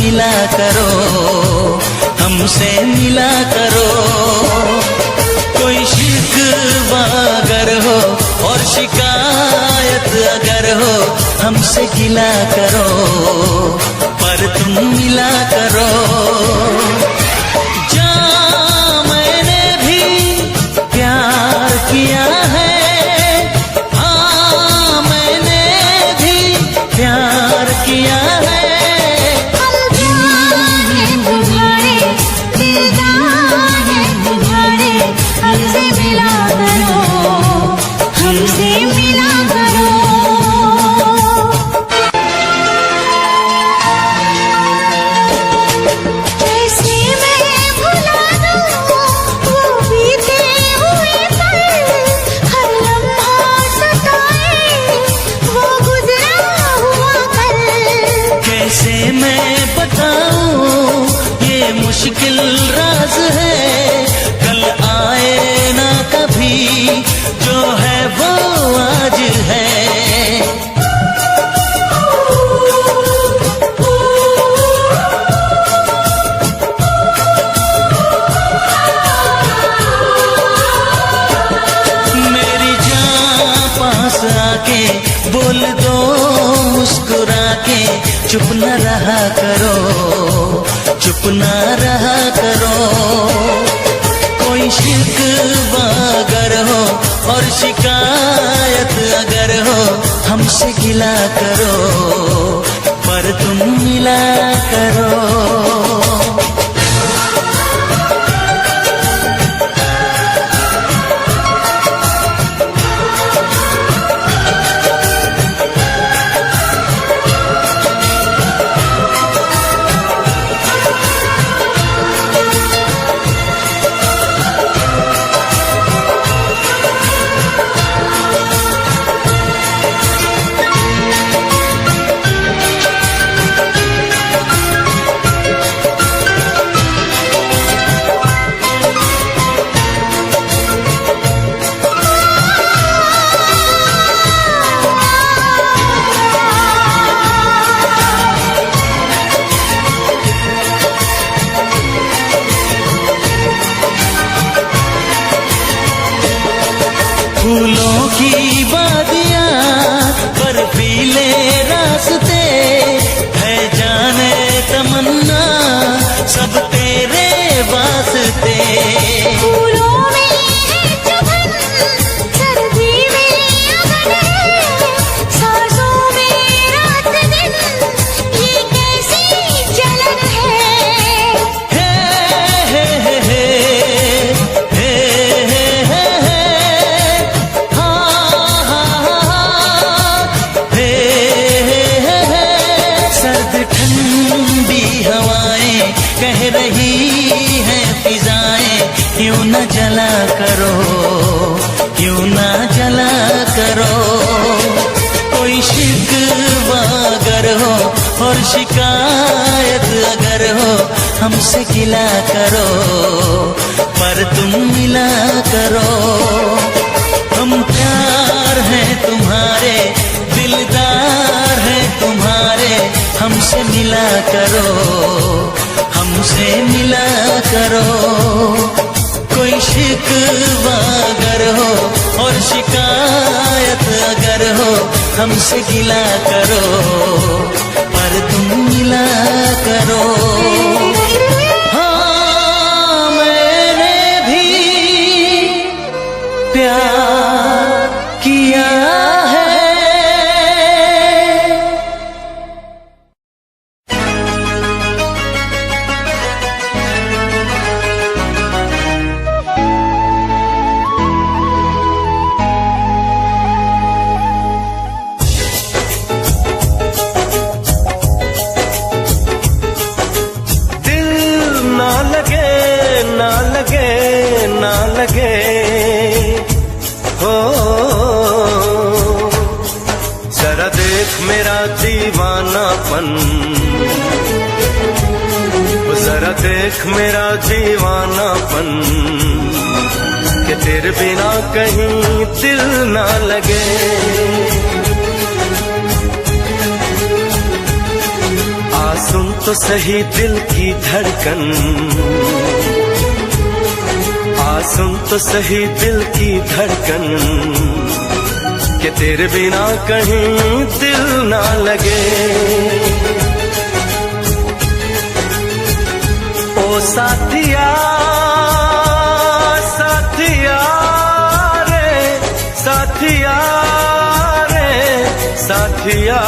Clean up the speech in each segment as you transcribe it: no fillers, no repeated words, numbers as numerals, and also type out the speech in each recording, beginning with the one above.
मिला करो, हमसे मिला करो। कोई शिकवा अगर हो और शिकायत अगर हो, हमसे गिला करो, पर तुम मिला करो। जा मैंने भी प्यार किया है, हाँ मैंने भी प्यार किया है। हमसे मिला करो, हमसे मिला करो। कैसे मैं भुला दूँ वो बीते हुए पल, हर लम्हा सताए वो गुजरा हुआ कल। कैसे मैं बताऊं ये मुश्किल राज है, कल आए ना कभी, जो है वो आज है। मेरी जान पास आके बोल दो मुस्कुरा के, चुप न रहा करो, चुप न रहा करो। कोई शिकवा अगर हो और शिकायत अगर हो, हमसे गिला करो, पर तुम मिला करो। फूलों की वादियाँ बर्फीले रास्ते, है जाने तमन्ना सब तेरे वास्ते। फूलों में है चुभन, सर्दी में अगन है, सांसों में रात दिन ये कैसी जलन है। हे हे हे हे हे हे हे, हाँ हाँ हाँ, हे हे हे। सर्द ठंडी हवाएं कह रही हैं फिजाएं, क्यों न जला करो, क्यों न जला करो। कोई शिकवा अगर हो और शिकायत अगर हो, हमसे गिला करो, पर तुम मिला करो। हम प्यार हैं तुम्हारे, दिलदार हैं तुम्हारे, हमसे मिला करो, हमसे मिला करो। कोई शिकवा अगर हो और शिकायत अगर हो, हमसे गिला करो, पर तुम मिला करो। हाँ मैंने भी प्यार किया है। मेरा दीवानापन, जरा देख मेरा दीवानापन, कि तेरे बिना कहीं दिल ना लगे। आ सुन तो सही दिल की धड़कन, सुन तो सही दिल की धड़कन, कि तेरे बिना कहीं दिल ना लगे। ओ साथिया साथिया रे, साथिया रे साथिया।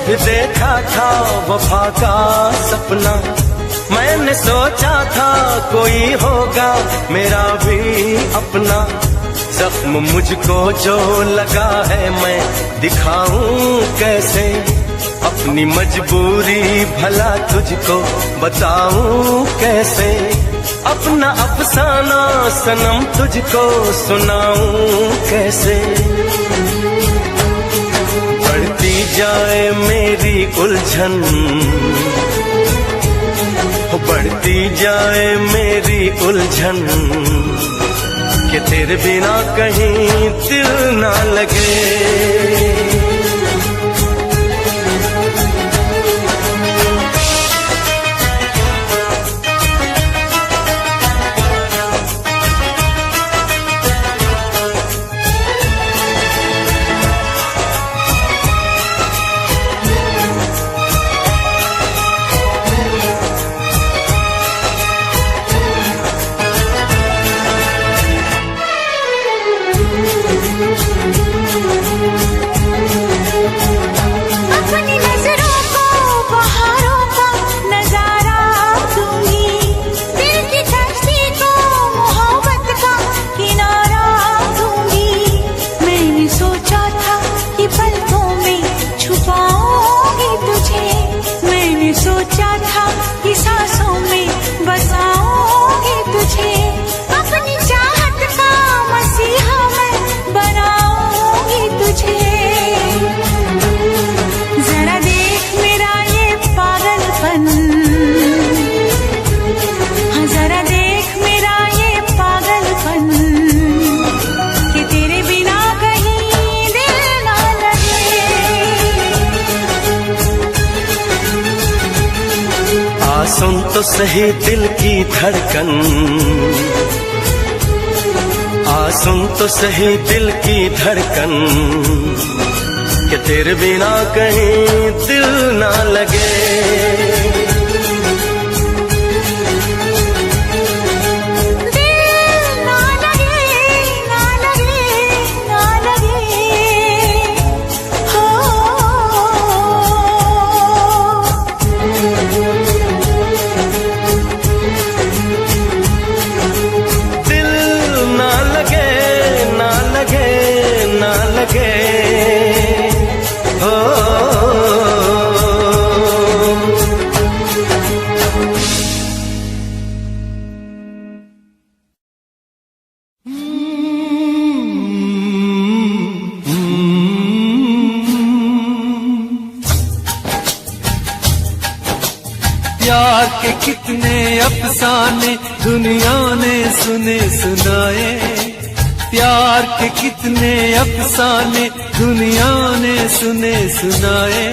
भी देखा था वफा का सपना, मैंने सोचा था कोई होगा मेरा भी अपना। जख्म मुझको जो लगा है मैं दिखाऊं कैसे, अपनी मजबूरी भला तुझको बताऊं कैसे। अपना अफसाना सनम तुझको सुनाऊं कैसे। बढ़ती जाए मेरी उलझन, बढ़ती जाए मेरी उलझन, कि तेरे बिना कहीं दिल ना लगे। सुन तो सही दिल की धड़कन, सुन तो सही दिल की धड़कन, कि तेरे बिना कहीं दिल ना लगे। प्यार के कितने अफसाने दुनिया ने सुने सुनाए, प्यार के कितने अफसाने दुनिया ने सुने सुनाए।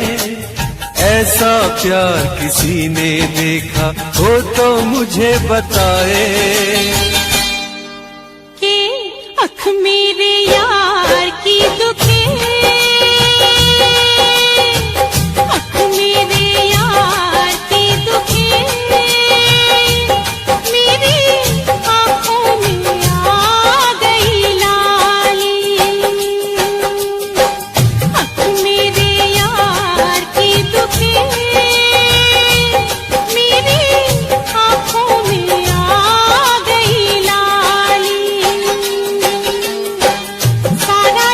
ऐसा प्यार किसी ने देखा हो तो मुझे बताए। कि अख मेरे यार की दुखे, सारा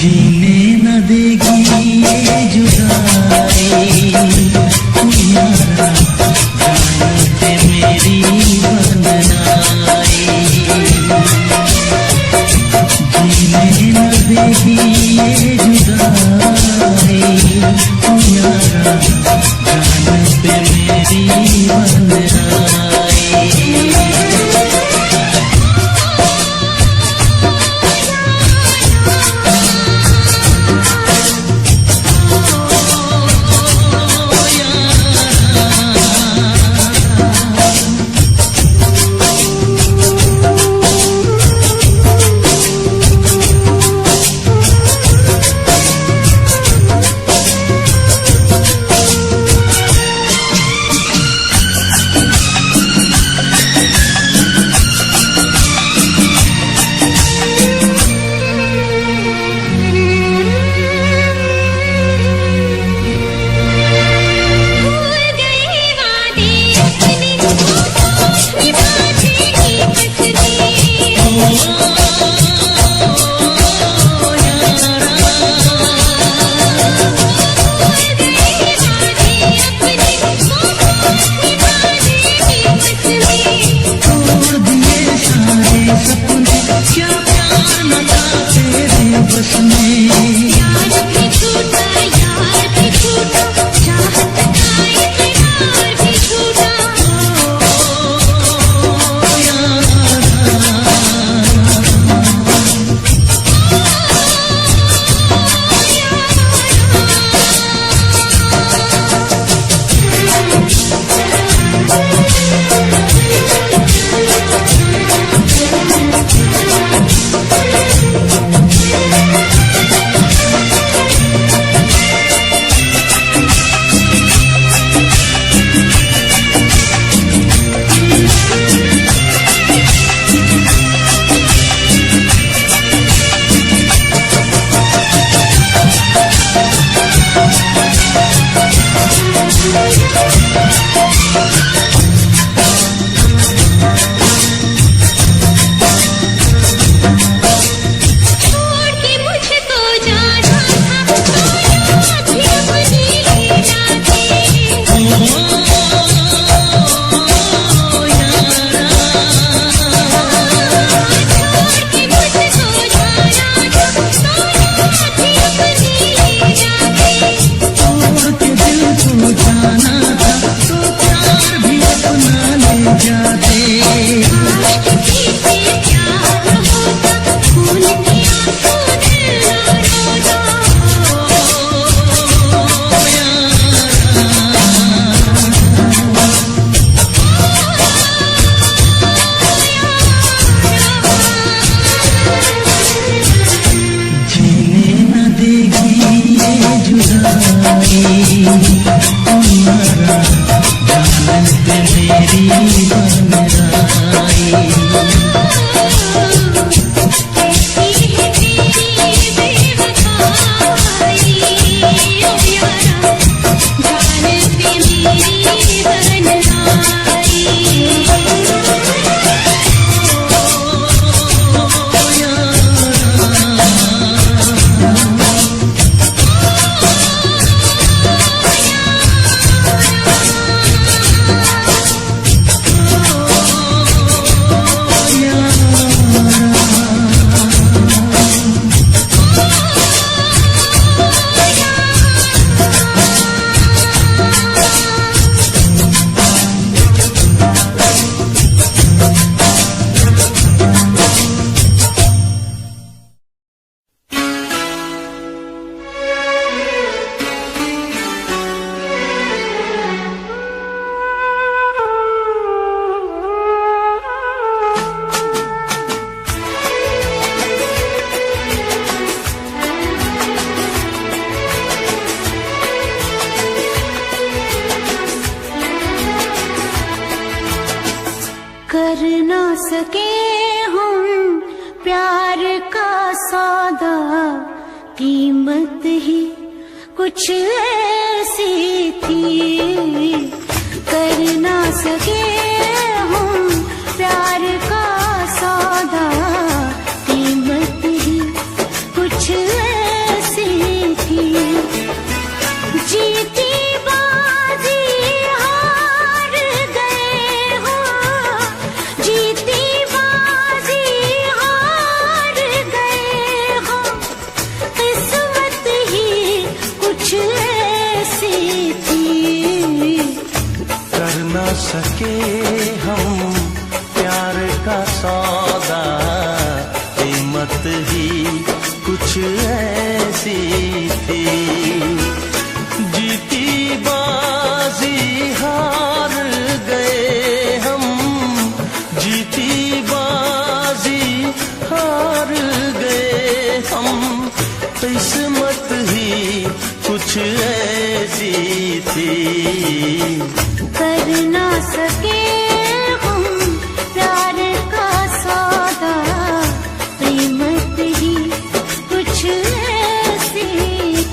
जीने न देगी ये जुदाई तू यारा, जान पे मेरी वंदनाई। जीने न देगी ये जुदाई तू यारा, जान पे मेरी वंदनाई। सके हम प्यार का सौदा, कीमत ही कुछ ऐसी थी। कर ना सके हम प्यार का सौदा, कीमत ही कुछ ऐसी सके हम प्यार का सौदा, कीमत ही कुछ ऐसी थी। जीती बाजी हार गए हम, जीती बाजी हार गए हम, किस्मत ही कुछ ऐसी थी। कर ना सके हम प्यार का सौदा, कीमत ही कुछ ऐसी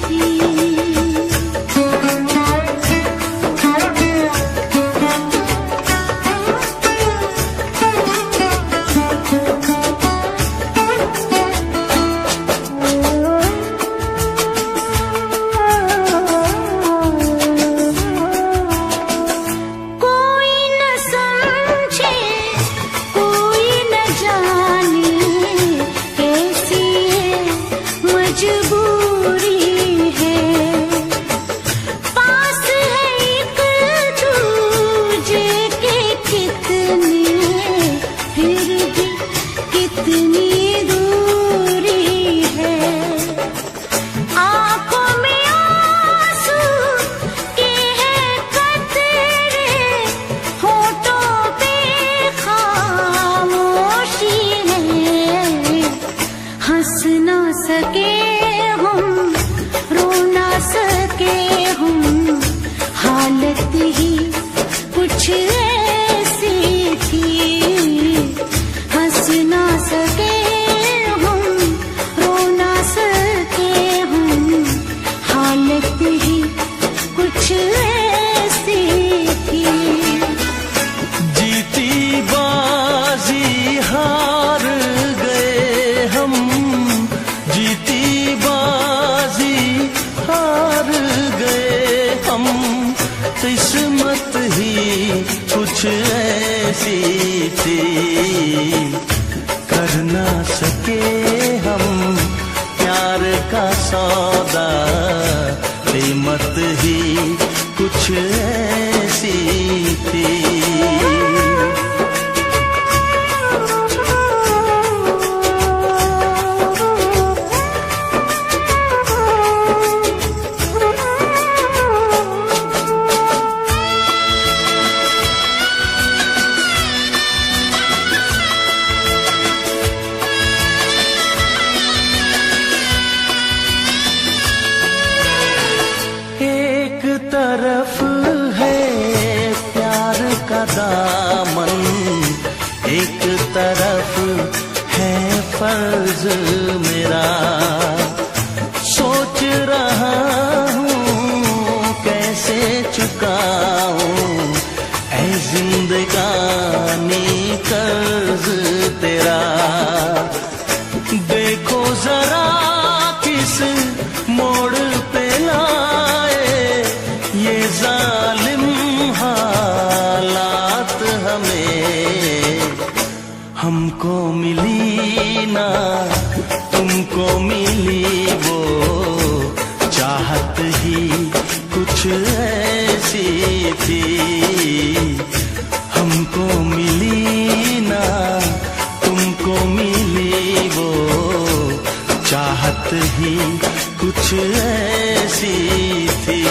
थी। हंस ना सके हम, रो ना सके हम, हालत ही कुछ ऐसी थी। हंस ना सके हम, रो ना सके हम, हालत ही कुछ ऐसी थी। जीती बाजी हार गए हम, जीती बाजी हार गए हम, किस्मत ही कुछ ऐसी थी। कर ना सके हम प्यार का सौदा, कीमत ही कुछ ऐसी थी। एक तरफ है प्यार का दामन, एक तरफ है फर्ज मेरा। सोच रहा हूँ कैसे चुकाऊं ऐ जिंदगानी कर्ज तेरा। देखो जरा किस मोड़ पे लाए ये जालिम हालात हमें। हमको मिली ना तुमको मिली वो चाहत ही कुछ ऐसी थी। हमको मिली ना तुमको मिली वो चाहत ही कुछ ऐसी थी।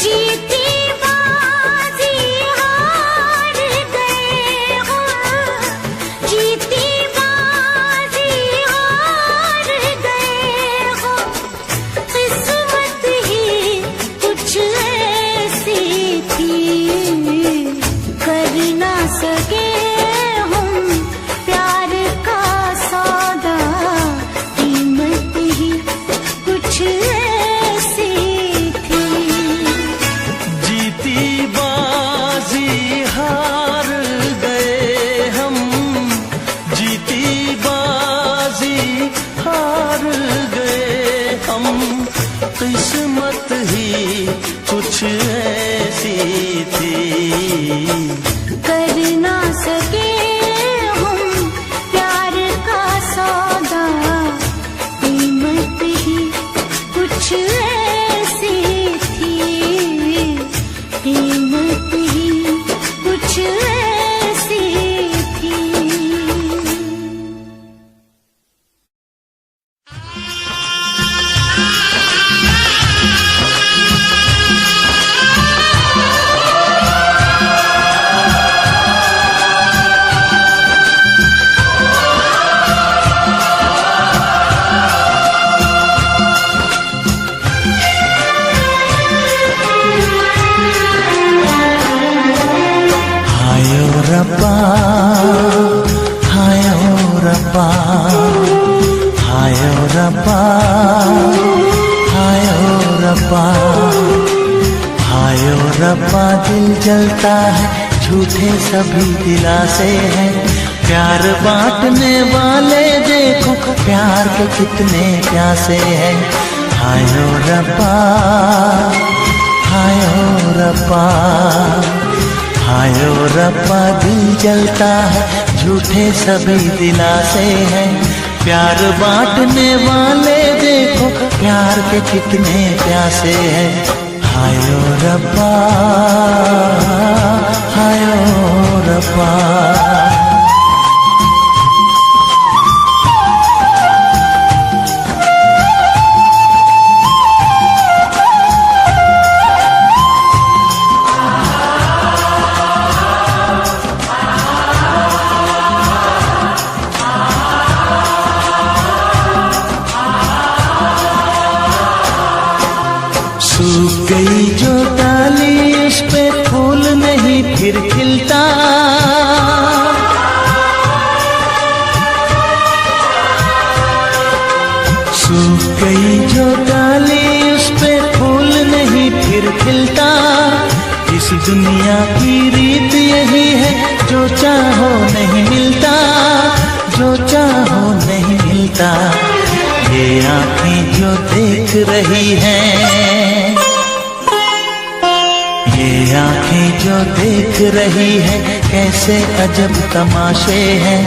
जीती बाजी हार गए हम, जीती बाजी हार गए हम, किस्मत ही कुछ ऐसी थी। कर ना सके हम प्यार का सौदा, कीमत ही कुछ ऐसी थी। जीती बाजी हार गए हम, जीती बाजी हार गए हम, किस्मत ही कुछ ऐसी थी। कर ना सके हम प्यार का सौदा, कीमत ही कुछ ऐसी थी। कीमत ही रब्बा दिल जलता है, झूठे सभी दिलासे हैं। प्यार बांटने वाले देखो प्यार के कितने प्यासे हैं। हाय ओ रब्बा, हाय ओ रब्बा, हाय ओ रब्बा दिल जलता है, झूठे सभी दिलासे हैं। प्यार बांटने वाले देखो प्यार के कितने प्यासे हैं। हाय ओ रब्बा, हाय ओ रब्बा। सूख गई जो डाली उस पे फूल नहीं फिर खिलता। सूख गई जो डाली उस पे फूल नहीं फिर खिलता। इस दुनिया की रीत यही है, जो चाहो नहीं मिलता, जो चाहो नहीं मिलता। ये आँखें जो देख रही हैं, ये आँखें जो देख रही है, कैसे अजब तमाशे हैं।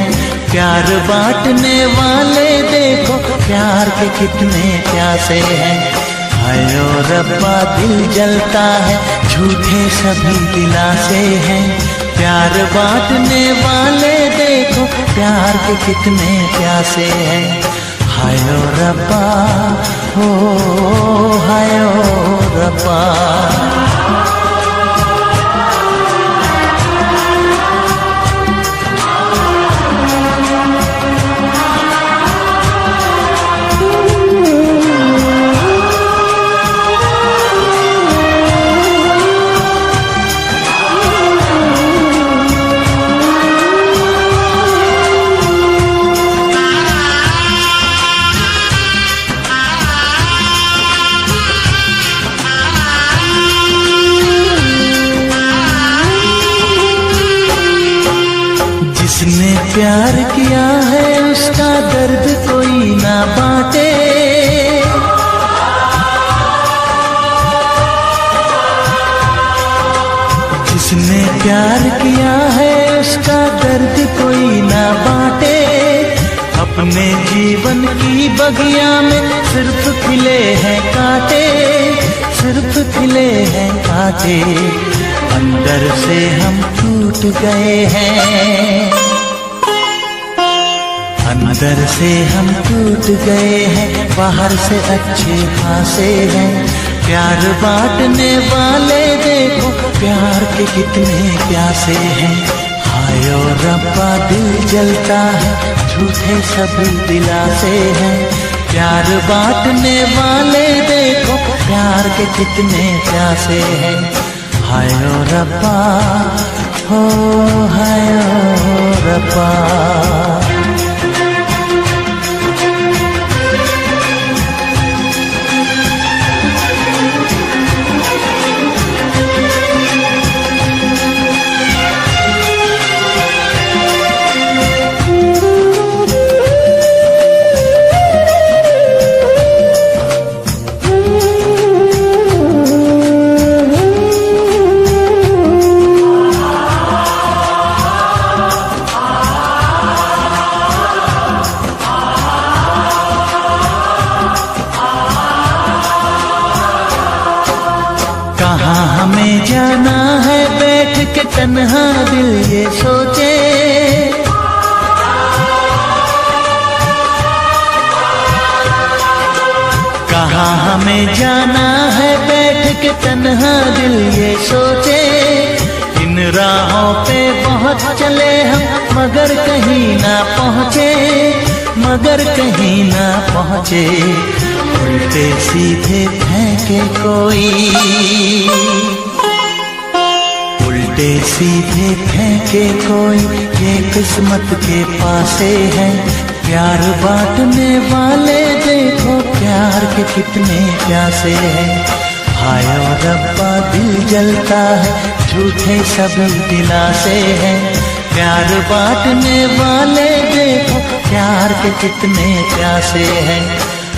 प्यार बांटने वाले देखो प्यार के कितने प्यासे हैं। हाय ओ रब्बा दिल जलता है, झूठे सभी दिलासे हैं। प्यार बांटने वाले देखो प्यार के कितने प्यासे हैं। हाय ओ रब्बा, हो हाय ओ रब्बा। जिसने प्यार किया है उसका दर्द कोई ना बांटे। जिसने प्यार किया है उसका दर्द कोई ना बांटे। अपने जीवन की बगिया में सिर्फ खिले हैं कांटे, सिर्फ खिले हैं कांटे। अंदर से हम टूट गए हैं, अंदर से हम टूट गए हैं, बाहर से अच्छे खासे हैं। प्यार बांटने वाले देखो प्यार के कितने प्यासे हैं। हाय ओ रब्बा दिल जलता है, झूठे सभी दिलासे हैं। प्यार बांटने वाले देखो प्यार के कितने प्यासे हैं। हाय ओ रब्बा, हो हाय ओ रब्बा। कहाँ हमें जाना है बैठ के तन्हा दिल ये सोचे। कहाँ हमें जाना है बैठ के तन्हा दिल ये सोचे। इन राहों पे बहुत चले हम मगर कहीं ना पहुँचे, मगर कहीं ना पहुँचे। उल्टे सीधे फेंके कोई, उल्टे सीधे फेंके कोई, ये किस्मत के पासे है। प्यार बांटने वाले देखो प्यार के कितने प्यासे हैं। हाय ओ रब्बा दिल जलता है, झूठे सभी दिलासे हैं। प्यार बांटने वाले देखो, प्यार के कितने प्यासे हैं।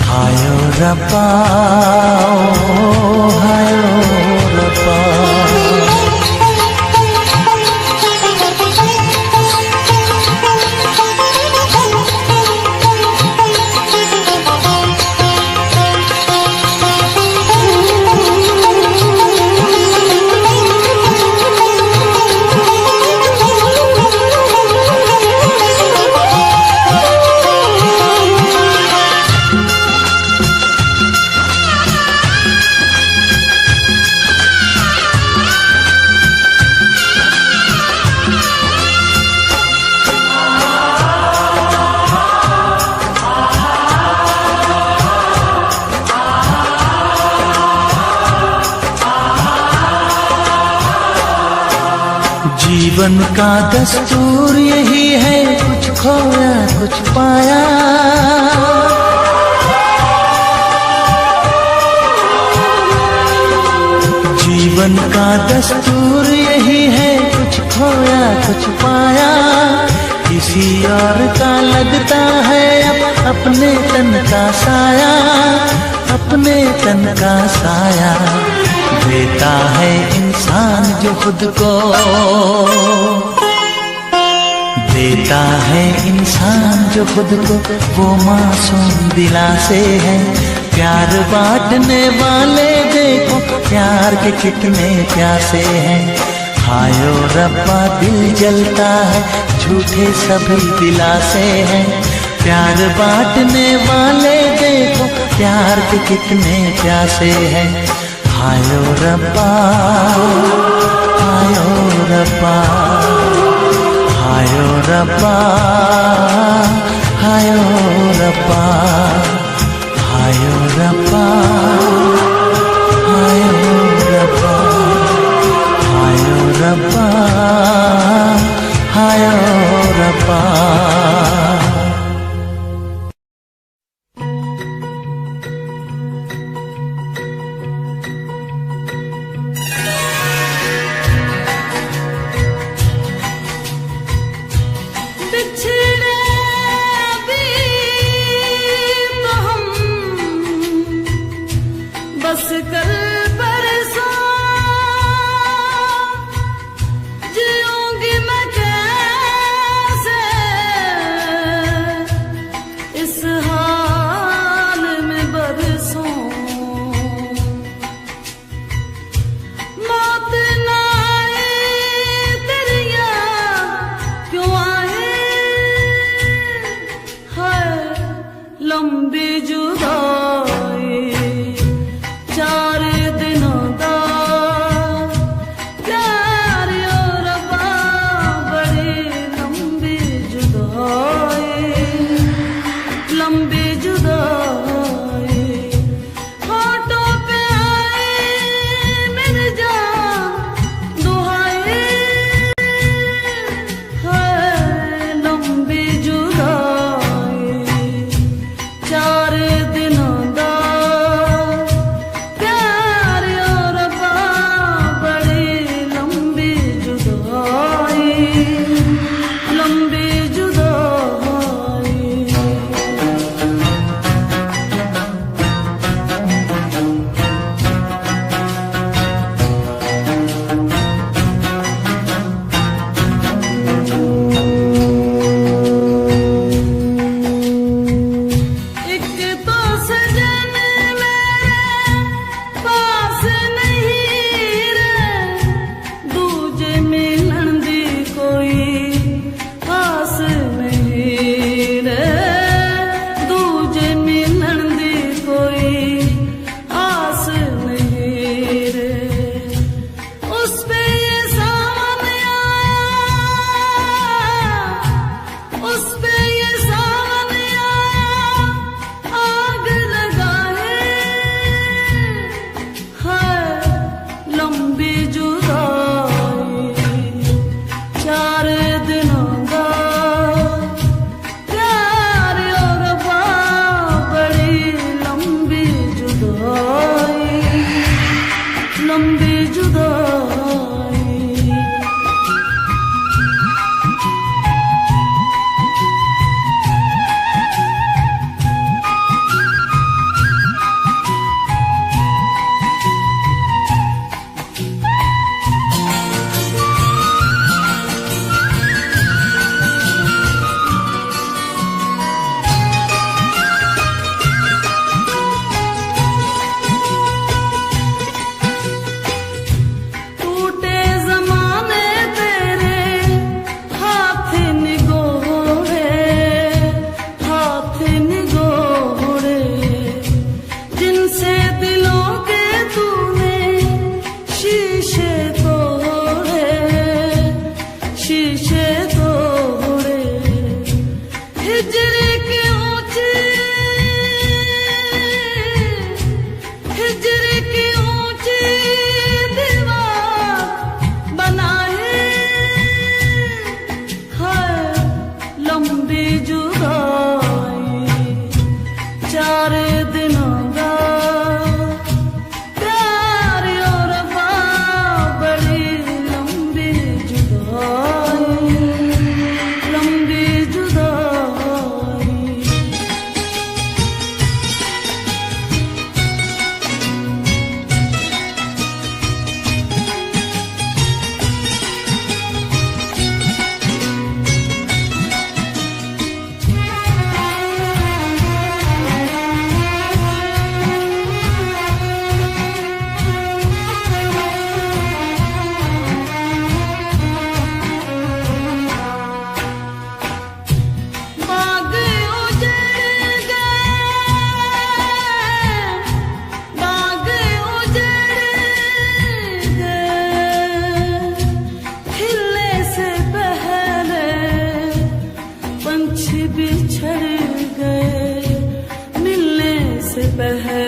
हाय ओ रब्बा, ओ हाय ओ रब्बा। जीवन का दस्तूर यही है, कुछ खोया कुछ पाया। जीवन का दस्तूर यही है, कुछ खोया कुछ पाया। किसी और का लगता है अपने तन का साया, अपने तन का साया। देता है इंसान जो खुद को, देता है इंसान जो खुद को, वो मासूम दिलासे है। प्यार बांटने वाले देखो, प्यार के कितने प्यासे हैं। हाय ओ रब्बा दिल जलता है, झूठे सभी दिलासे हैं। प्यार बांटने वाले देखो, प्यार के कितने प्यासे हैं। हाय ओ रब्बा, हाय ओ रब्बा, हाय ओ रब्बा, हाय ओ रब्बा, हाय ओ रब्बा, हाय ओ रब्बा, हाय ओ रब्बा, हाय ओ रब्बा। बस कल परसों जीऊंगी मैं कैसे इस हाल में बरसों। मौत ना आए तेरी याद क्यों आए, है लंबी जुदाई चार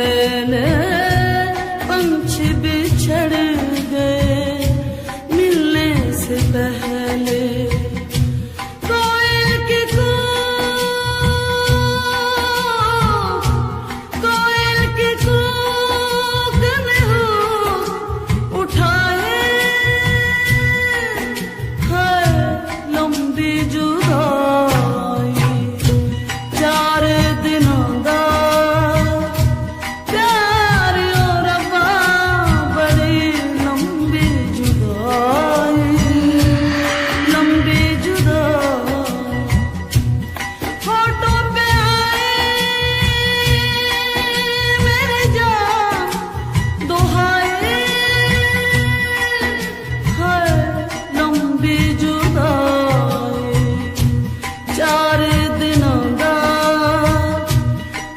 पहले पंछी बिछड़ गए, मिलने से पहले कोयल की कूक में हो उठाए है लंबी जुदाई। 4 दिनों का प्यार और रब्बा, बड़ी लंबी जुदाई, लंबी जुदाई। होठों पे आए मेरे जान दुहाए है लंबी जुदाई। 4 दिनों का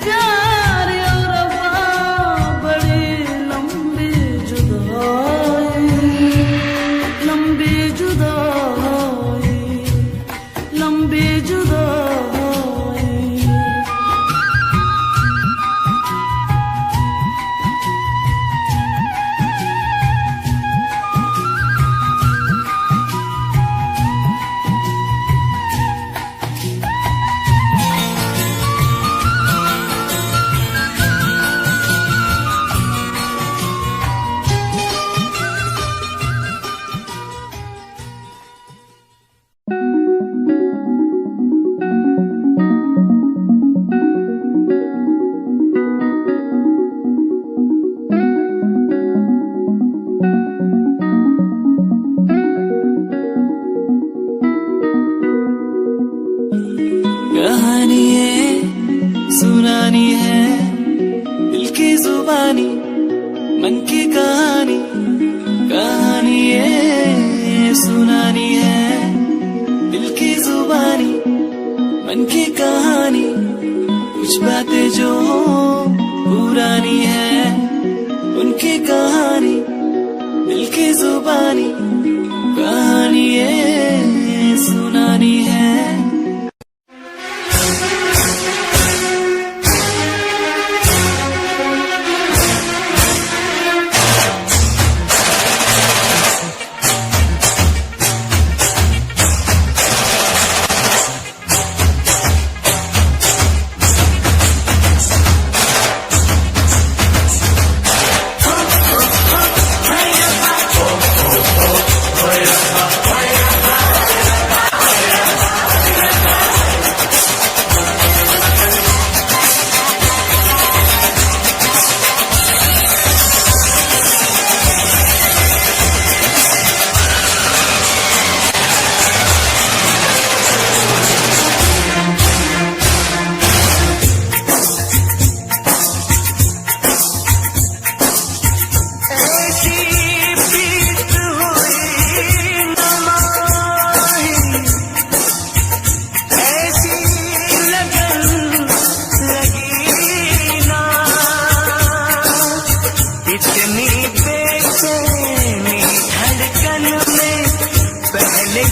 प्यार और रब्बा, बड़ी लंबी जुदाई, लंबी जुदाई, लंबी जुदाई। कहानी है सुनानी है, दिल की जुबानी, मन की कहानी। कहानी है सुनानी है, दिल की जुबानी, मन की कहानी। कुछ बातें जो पुरानी है, उनकी कहानी, दिल की जुबानी। कहानी है सुनानी है।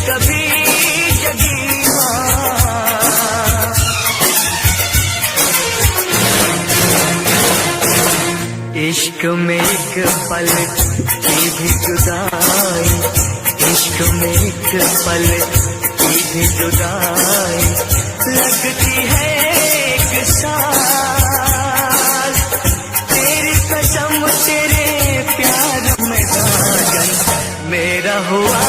कभी जगी इश्क में एक पल की भी जुदाई, इश्क में एक पल की भी जुदाई लगती है एक साल। तेरी कसम तेरे प्यार में साजन मेरा हुआ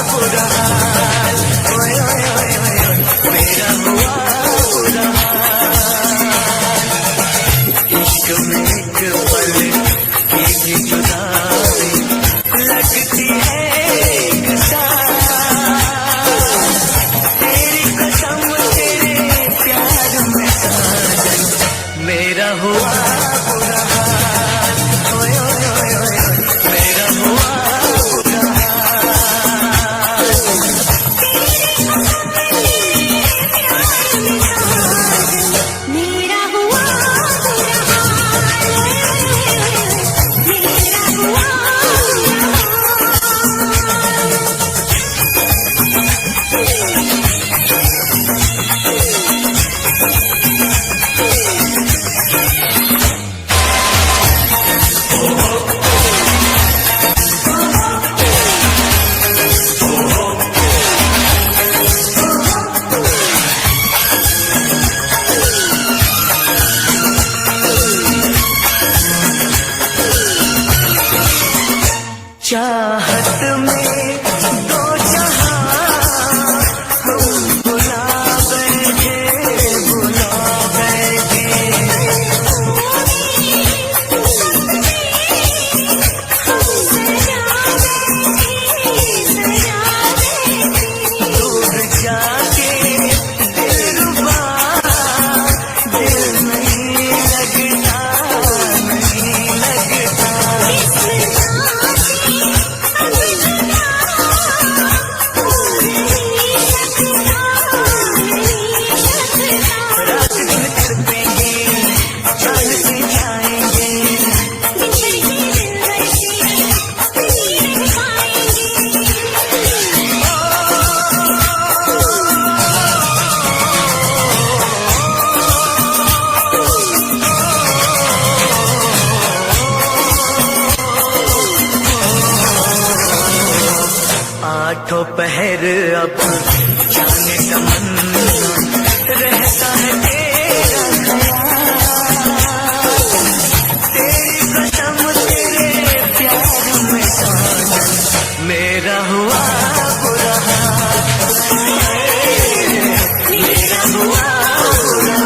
बुरा हाल, ओए ओए ओए ओए मेरा हुआ बुरा हाल। इश्क में एक पल की भी जुदाई लगती है एक साल। तेरी कसम तेरे प्यार में साजन मेरा हुआ बुरा हाल, ओए चाहत में दो जहां हम बुला बैठे दूर जाके दिलरुबा दिल नहीं लगता आठों पहर अब जाने तमन्ना रहता है तेरा ख्याल, तेरी कसम तेरे प्यार में साजन मेरा हुआ बुरा हाल, मेरा हुआ बुरा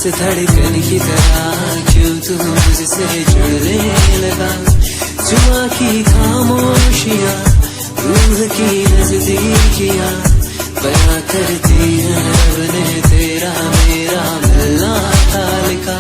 धड़कन की तरह क्यों तू मुझसे जुड़ने लगा, जुआ की खामोशियां रूह की नजदीकियां बयां करती हैं रब ने तेरा मेरा मिलना था लिखा।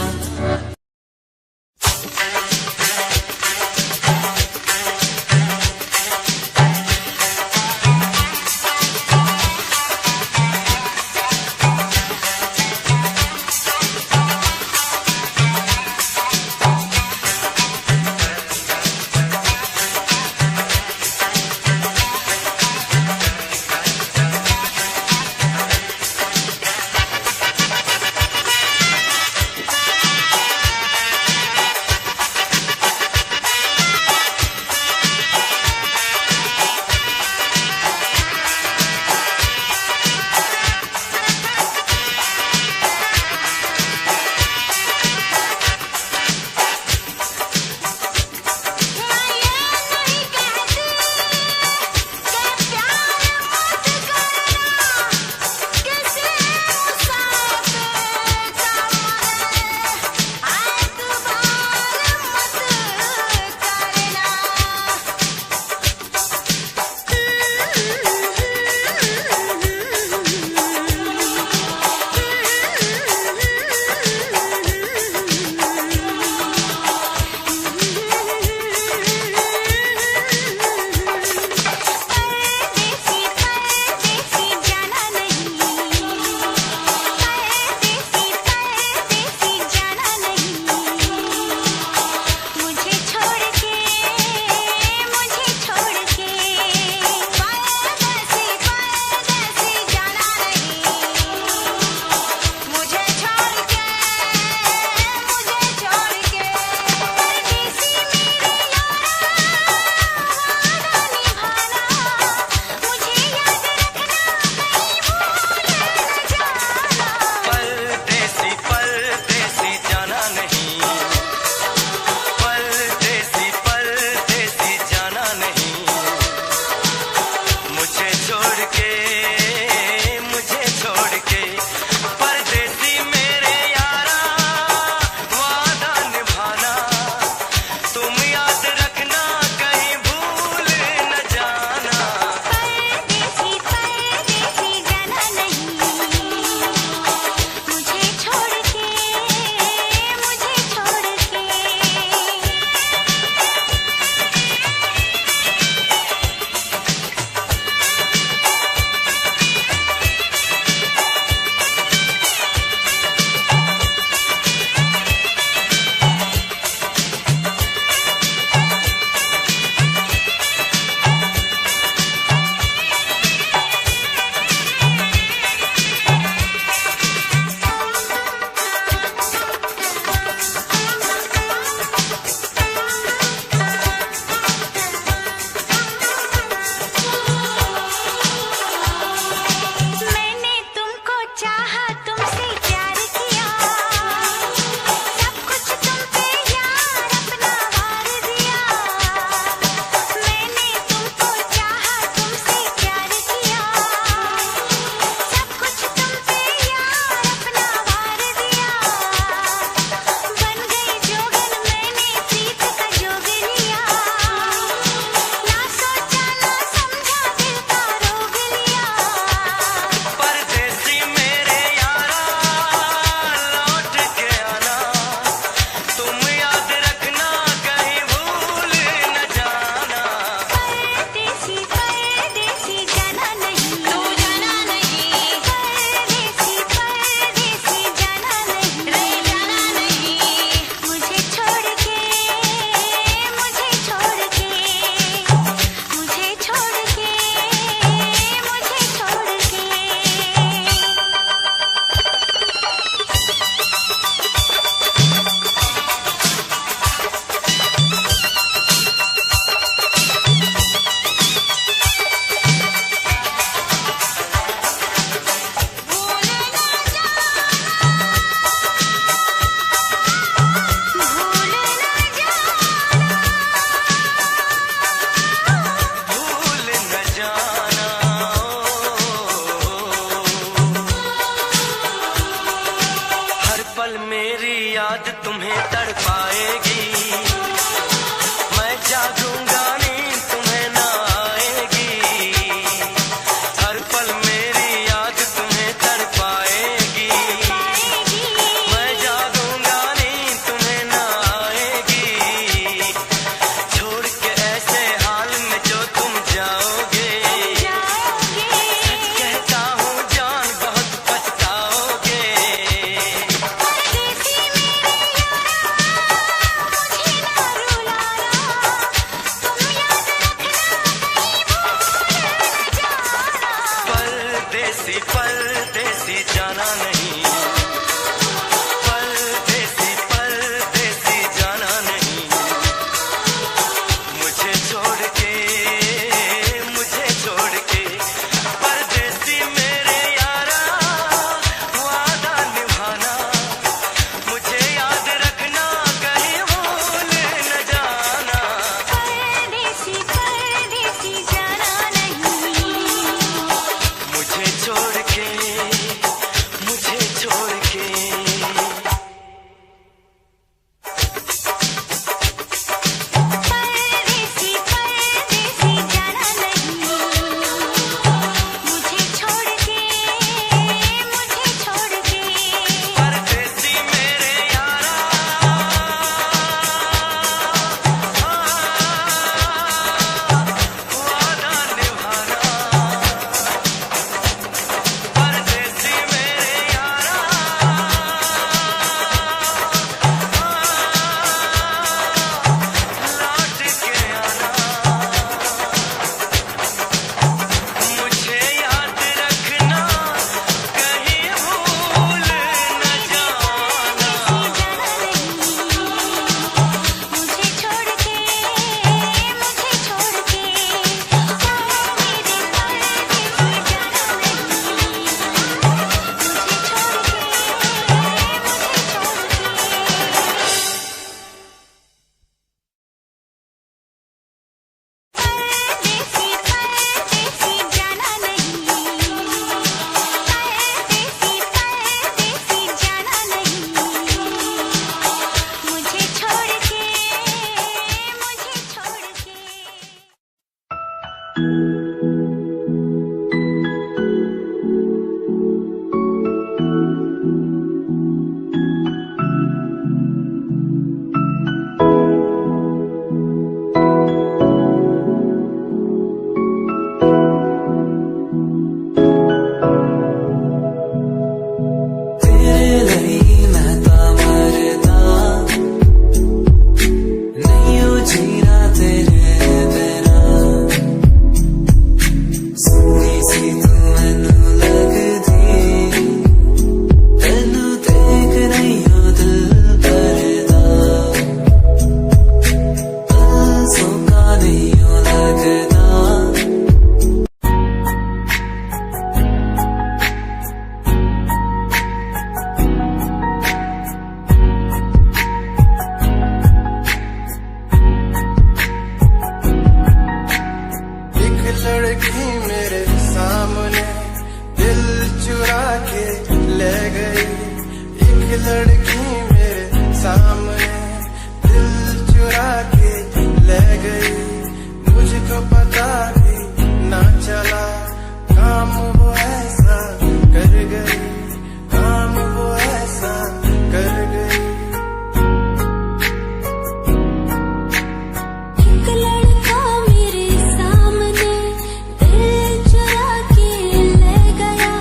लड़की मेरे सामने दिल चुरा के ले गई, मुझको पता भी ना चला, काम वो ऐसा कर गई, काम वो ऐसा कर गई। एक लड़का मेरे सामने दिल चुरा के ले गया।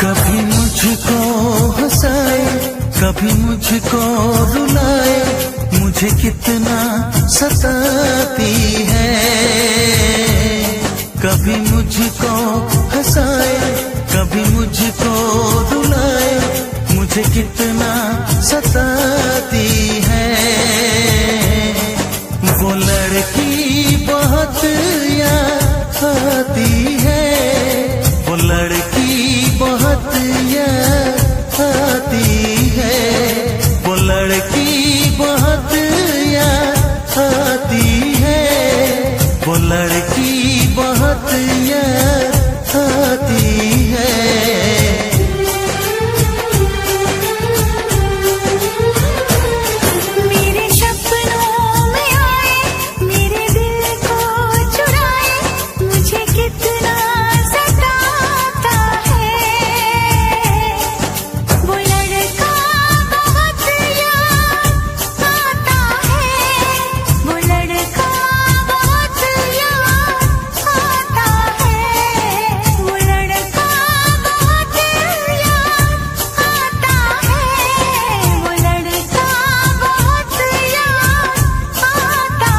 कभी मुझको हंसाए, कभी मुझको रुलाए, मुझे कितना सताती है। कभी मुझको हंसाए, कभी मुझको रुलाए, मुझे कितना सताती है। वो लड़की बहुत याद आती है, वो लड़की बहुत याद आती है, वो लड़की बहुत याद आती है, वो लड़की बहुत याद आती है। मेरे सपनों में आए, मेरे दिल को चुराए, मुझे कितना सताता है। वो लड़का बहुत याद आता है, वो लड़का बहुत याद आता है, वो लड़का बहुत याद आता है, वो लड़का बहुत याद आता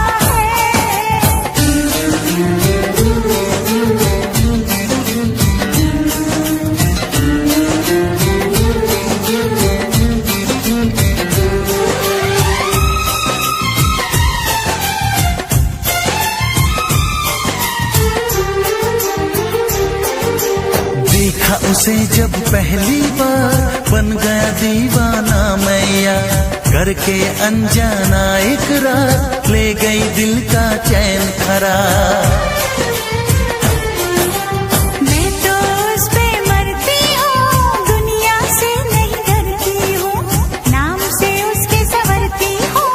देखा उसे जब पहली बार, बन गया दीवाना मैया, करके अनजाना इकरार, ले गई दिल का चैन करार। मैं तो उस पे मरती हूँ, दुनिया से नहीं डरती हूँ, नाम से उसके संवरती हूँ,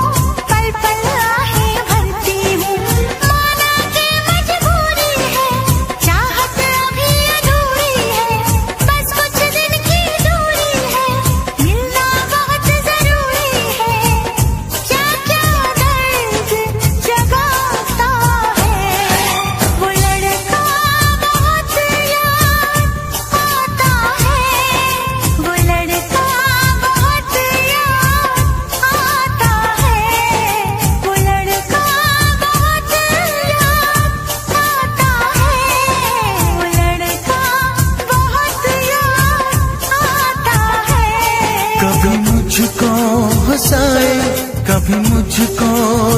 पल पल आहें भरती हूँ। माना कि मजबूरी है, चाहत अभी अधूरी है, बस कुछ दिन की दूरी है, मिलना बहुत जरूरी है। क्या क्या दर्द जगाता है, वो लड़का बहुत याद आता है, वो लड़का बहुत याद आता है, वो लड़का बहुत याद आता है, वो लड़का बहुत याद आता है। कभी मुझको हंसाए, कभी मुझको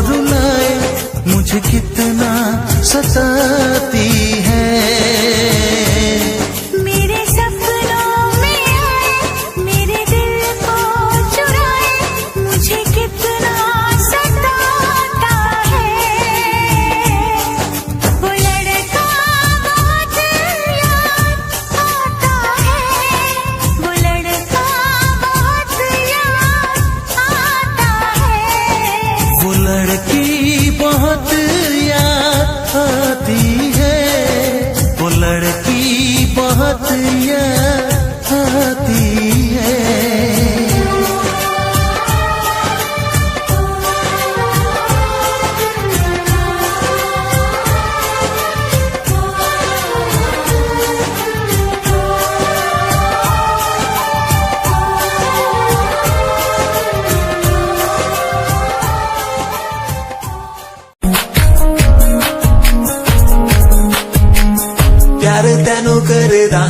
रुलाए, मुझे कितना सताती है। मेरे सपनों में आए, मेरे दिल को चुराए, मुझे कितना सताता है। वो लड़का बहुत याद आता है, वो लड़का बहुत याद आता है। वो लड़की बहुत याद आती है, वो लड़की बहुत याद आती है।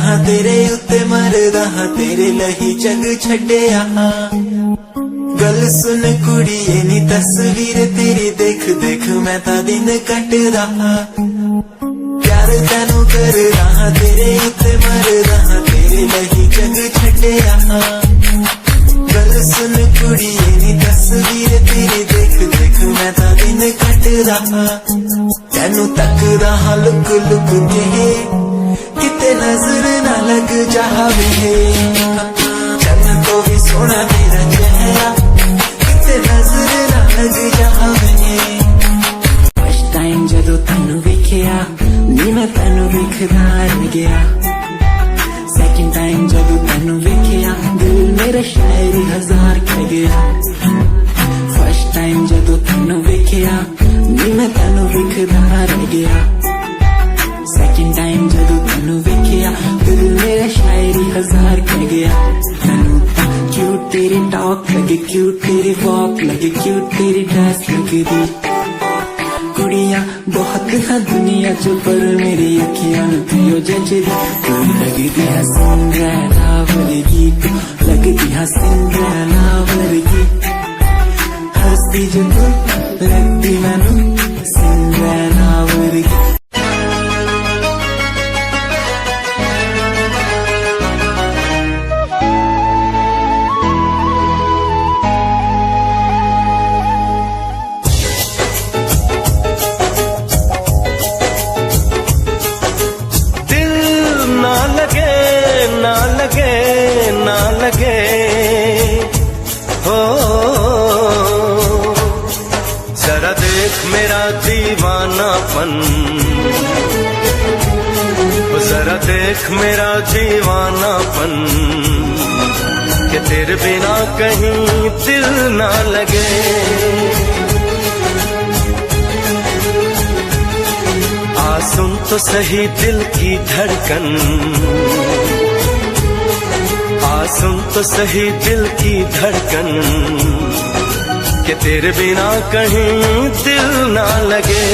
ਹਾਂ ਤੇਰੇ ਉੱਤੇ ਮਰਦਾ ਹਾਂ ਤੇਰੇ ਲਈ ਜਗ ਛੱਡਿਆ ਗੱਲ ਸੁਣ ਕੁੜੀਏ ਨੀ ਤਸਵੀਰ ਤੇਰੀ ਦੇਖ ਦੇਖ ਮੈਂ ਤਾਂ ਦਿਨ ਕੱਟਦਾ प्यार तैनू कर रहा तेरे उत्ते मर रहा तेरे लही जग छड्डिया गल सुन कुड़िए नी तस्वीर तेरी देख देख मैं तां दिन कट रहा तैनू तक रहा लुक लुक के किते नजर ना लग जावे चन्न तो भी सोना तेरा चेहरा किते नजर ना लग जावे फर्स्ट टाइम जदों तैनू वेखिया नी मैं तैनू वेखदा रह गया सेकंड टाइम जदों तैनू वेखिया दिल मेरा शायरी हजार कह गया फर्स्ट टाइम जदों तैनू वेखिया नी मैं तैनू वेखदा रह गया सेकंड टाइम जदों तैनू वेखिया दिल मेरा शायरी हजार कह गया तैनू तां क्यूट तेरी टॉक लगे क्यूट तेरी वॉक लगे क्यूट तेरी ड्रेस लगदी कुड़ियां बहुत है दुनिया च पर मेरी अखियां थियो जजदी तू लगदी है सिंड्रेला वर्गी तू लगदी है सिंड्रेला वर्गी हंसदी जो तू लगदी मैनू सिंड्रेला वर्गी हो जरा देख मेरा दीवानापन जरा देख मेरा दीवानापन कि तेरे बिना कहीं दिल ना लगे आ सुन तो सही दिल की धड़कन सुन तो सही दिल की धड़कन कि तेरे बिना कहीं दिल ना लगे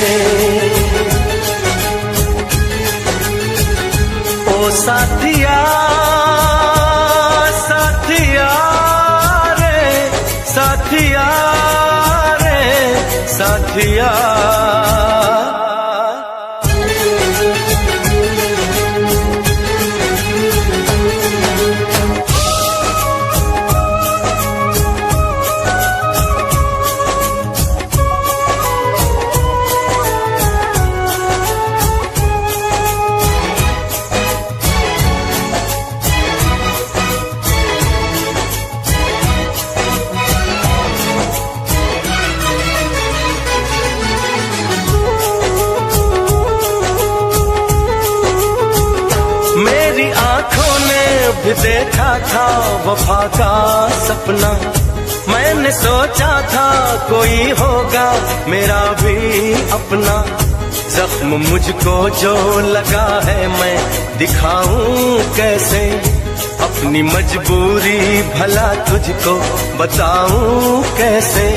ओ साथिया साथिया रे साथिया रे साथिया भी देखा था वफा का सपना मैंने सोचा था कोई होगा मेरा भी अपना जख्म मुझको जो लगा है मैं दिखाऊं कैसे अपनी मजबूरी भला तुझको बताऊं कैसे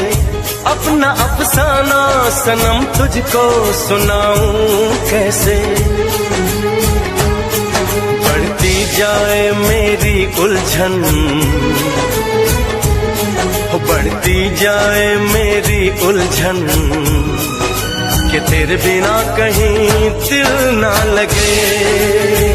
अपना अफसाना सनम तुझको सुनाऊं कैसे बढ़ती जाए मेरी उलझन बढ़ती जाए मेरी उलझन कि तेरे बिना कहीं दिल ना लगे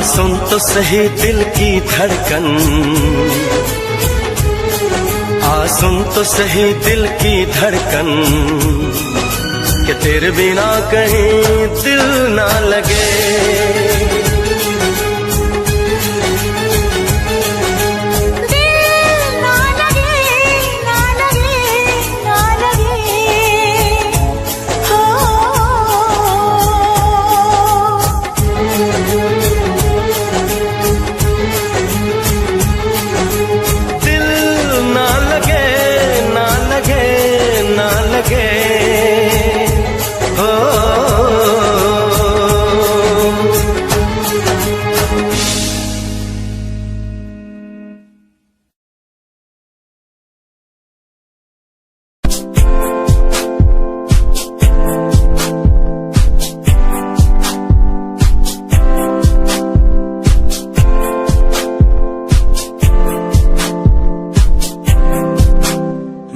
सुन तो सही दिल की धड़कन, सुन तो सही दिल की धड़कन, कि तेरे बिना कहीं दिल ना लगे।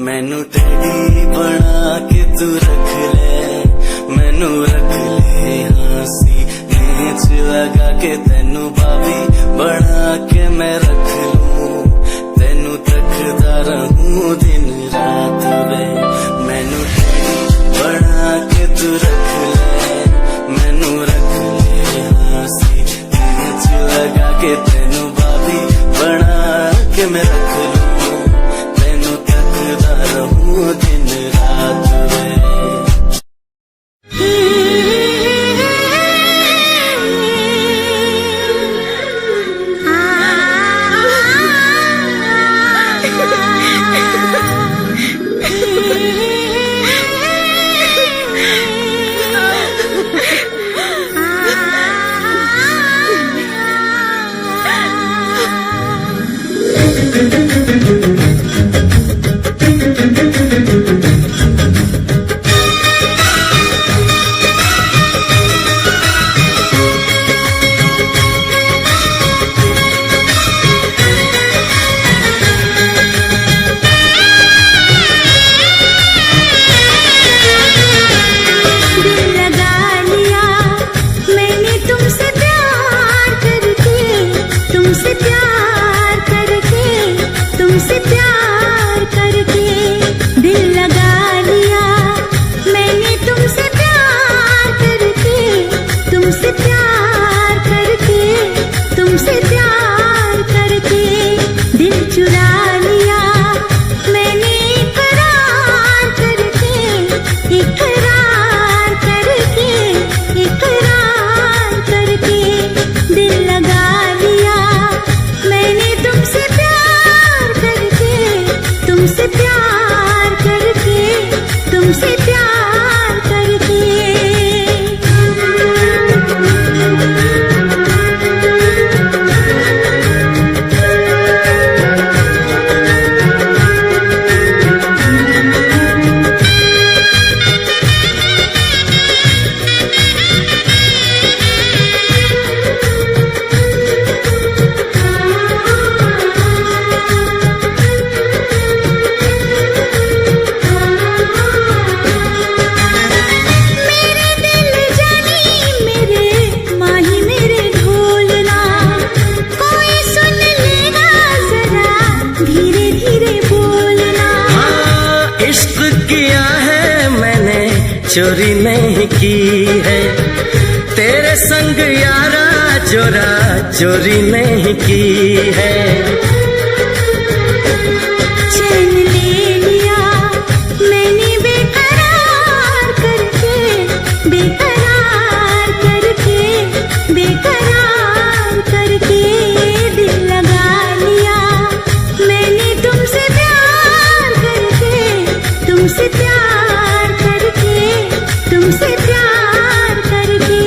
मैनू टेडी बना के तू रख ले, मैनू रख ले हंसी नीच लगा के, तेनू भाभी बना के मैं रख लूं, तेनू तकदा रहूं दिन रात वे। मैनू टेडी बना के तू रख ले, मैनू रख ले हंसी नीच लगा के, तेनू भाभी बना के मैं रख लूं, रहूं दिन रात वे। चोरी नहीं की है तेरे संग यारा, चोरा चोरी नहीं की है। चैन ले लिया मैंने बेकरार करके, बेकरार करके, बेकरार करके, दिल लगा लिया मैंने तुमसे प्यार करके, तुमसे प्यार करके, तुमसे प्यार करके।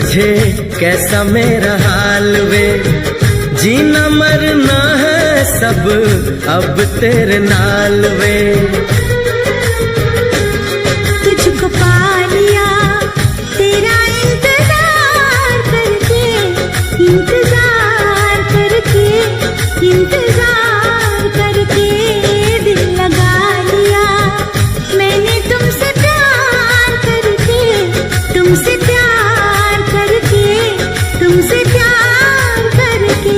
तुझे कैसा मेरा हाल वे, जीना मरना है सब अब तेरे नाल वे। तुझको पा लिया तेरा इंतजार करके, इंतजार करके, इंतजार करके दिल लगा लिया मैंने तुमसे प्यार करके, तुमसे प्यार करके, तुमसे प्यार करके।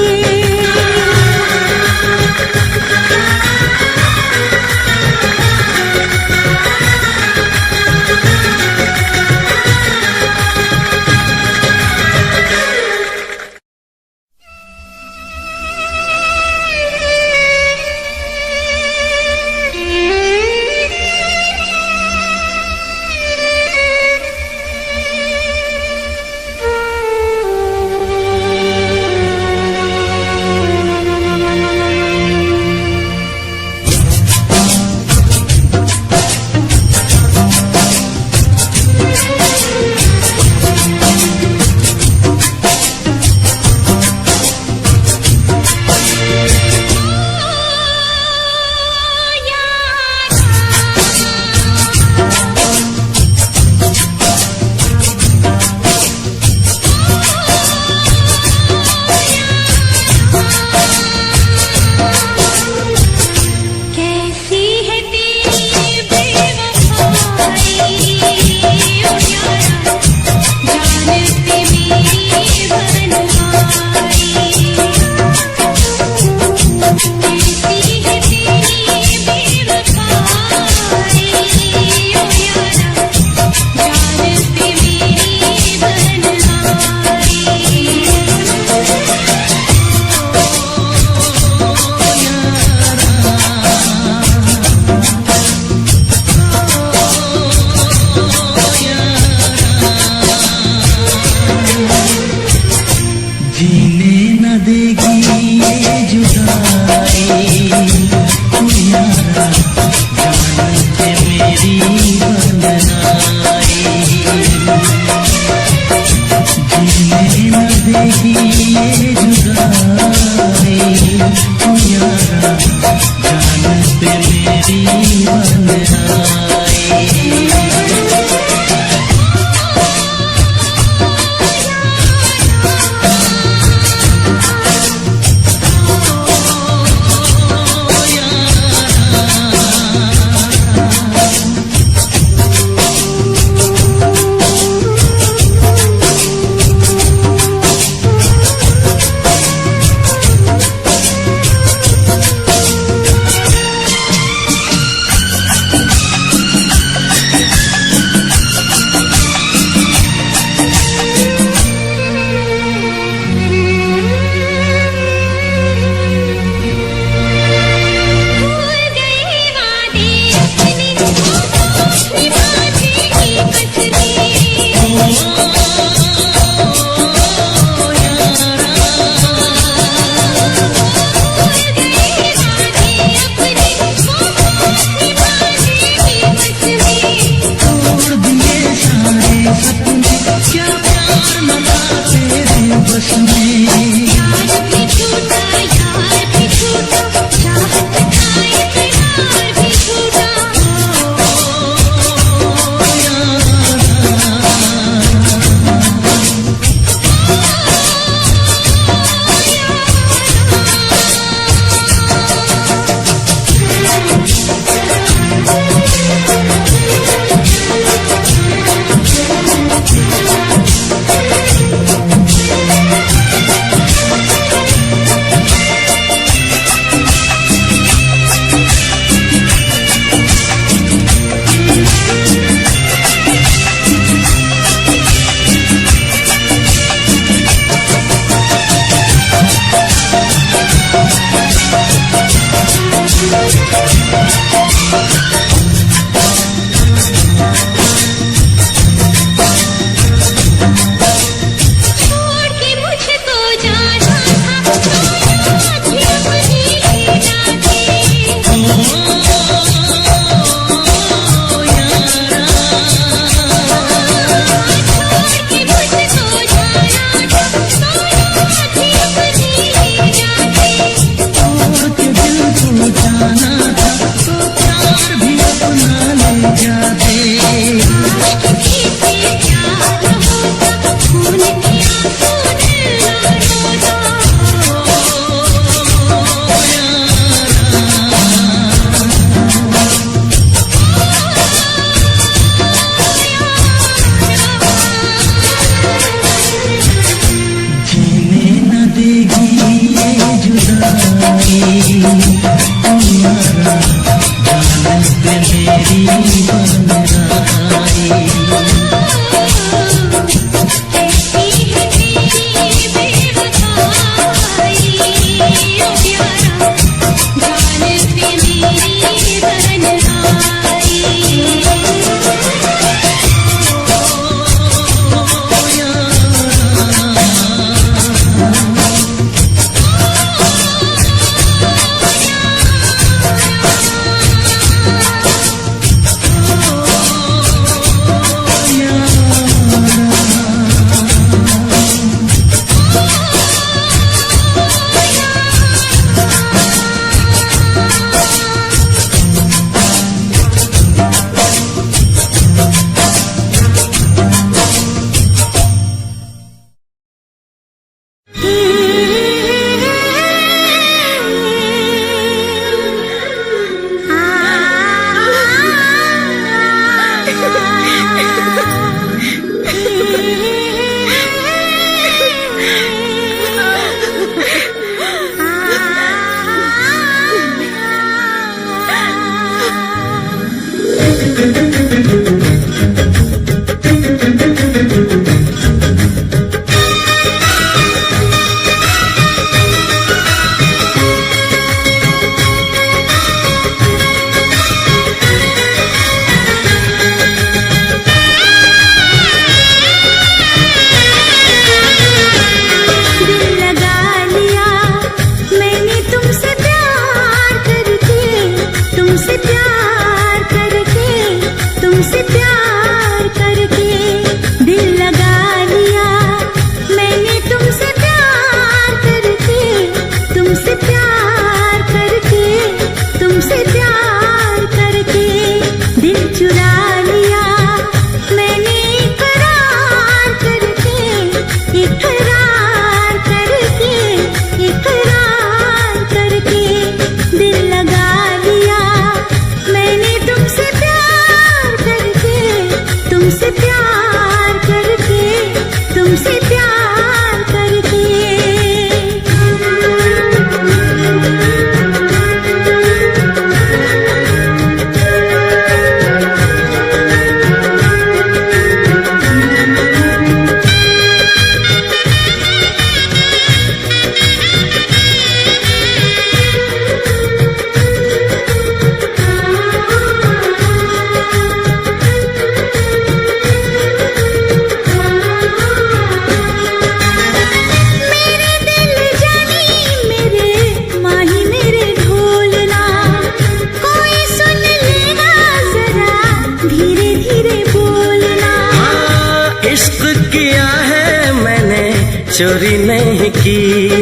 चोरी नहीं की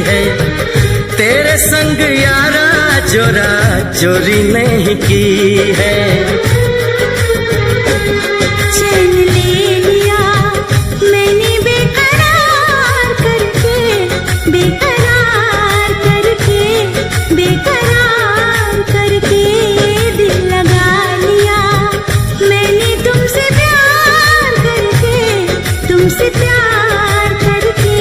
है तेरे संग यारा, चोरा चोरी नहीं की है। चैन ले लिया मैंने बेकरार करके, बेकरार करके, बेकरार करके दिल लगा लिया मैंने तुमसे प्यार करके, तुमसे प्यार करके,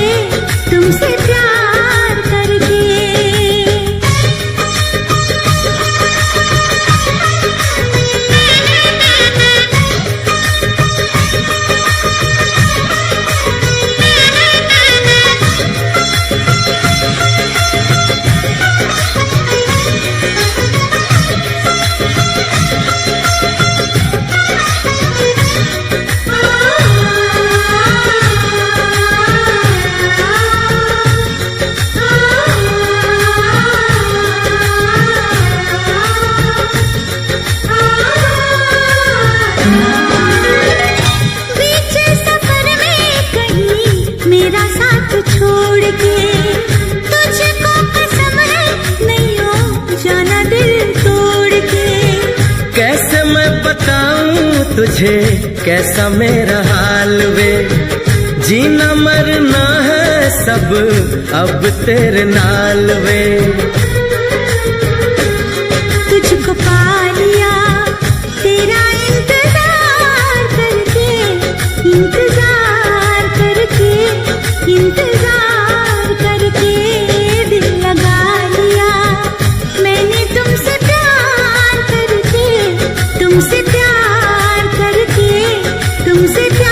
तुमसे प्यार करके। मेरा साथ छोड़ के तुझको कसम है नहीं हो जाना दिल तोड़ के। कैसे मैं बताऊं तुझे कैसा मेरा हाल वे, जीना मरना है सब अब तेरे नाल वे। तुझको पा लिया तेरा इंतजार करके, इंतजार करके, इंतजार करके दिल लगा लिया मैंने तुमसे प्यार करके, तुमसे प्यार तुझसे